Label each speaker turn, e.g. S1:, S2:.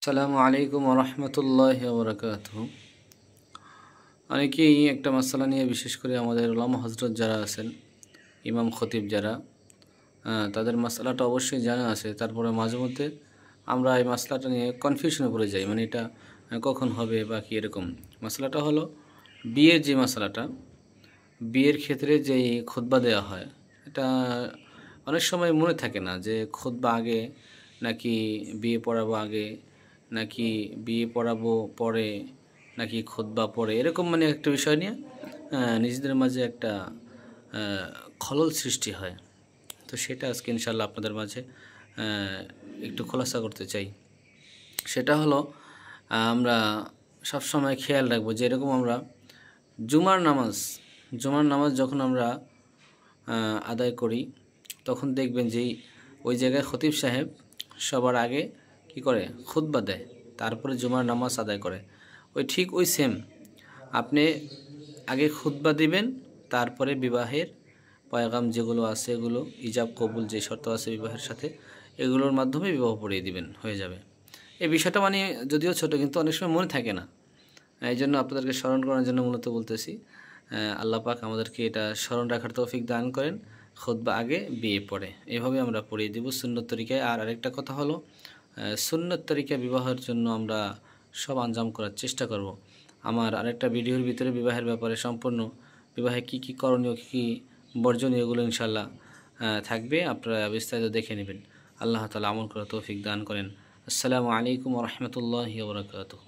S1: আসসালামু আলাইকুম ওরহমতুল্লাহি ওবরাকাতুহু। অনেকেই একটা মাসালা নিয়ে, বিশেষ করে আমাদের উলামা হজরত যারা আছেন, ইমাম খতিব যারা, তাদের মাসালাটা অবশ্যই জানা আছে। তারপরে মাঝে মধ্যে আমরা এই মাসালাটা নিয়ে কনফিউশনে পড়ে যাই, মানে এটা কখন হবে বা কি এরকম। মাসালাটা হলো বিয়ের যে মাসালাটা, বিয়ের ক্ষেত্রে যেই খুতবা দেওয়া হয়, এটা অনেক সময় মনে থাকে না যে খুতবা আগে নাকি বিয়ে পড়াবো আগে, নাকি বিয়ে পড়াবো পরে, নাকি খুতবা পরে, এরকম মানে একটা বিষয় নিয়ে নিজেদের মাঝে একটা খলল সৃষ্টি হয়। তো সেটা আজকে ইনশাল্লাহ আপনাদের মাঝে একটু খোলাসা করতে চাই। সেটা হলো আমরা সবসময় খেয়াল রাখবো যে এরকম আমরা জুমার নামাজ যখন আমরা আদায় করি, তখন দেখবেন যে ওই জায়গায় খতিব সাহেব সবার আগে কি করে, খুতবা দেয়, তারপরে জুমার নামাজ আদায় করে। ঠিক ওই সেম আপনি আগে খুতবা দিবেন, তারপরে বিবাহের পয়গাম যেগুলো আছে, এগুলো ইজাব কবুল যে শর্ত আছে বিবাহের সাথে, এগুলোর মাধ্যমে বিবাহ পড়িয়ে দিবেন, হয়ে যাবে। এই বিষয়টা মানে যদিও ছোট, কিন্তু অনেক সময় মনে থাকে না। এই জন্য আপনাদেরকে স্মরণ করার জন্য মূলত বলতেছি। আল্লাহ পাক আমাদেরকে এটা স্মরণ রাখার তৌফিক দান করেন। খুতবা আগে, বিয়ে পড়ে, এভাবে আমরা পড়িয়ে দিব সুন্নত তরিকায়। আর আরেকটা কথা হলো, সুন্নত তরিকা বিবাহের জন্য আমরা সব আঞ্জাম করার চেষ্টা করব। আমার আরেকটা ভিডিওর ভিতরে বিবাহের ব্যাপারে সম্পূর্ণ বিবাহে কি কি করণীয়, কী কী বর্জনীয়, এগুলো ইনশাল্লাহ থাকবে, আপনারা বিস্তারিত দেখে নেবেন। আল্লাহ তাআলা আমল করার তৌফিক দান করেন। আসসালামু আলাইকুম ওয়া রাহমাতুল্লাহি ওয়া বারাকাতুহু।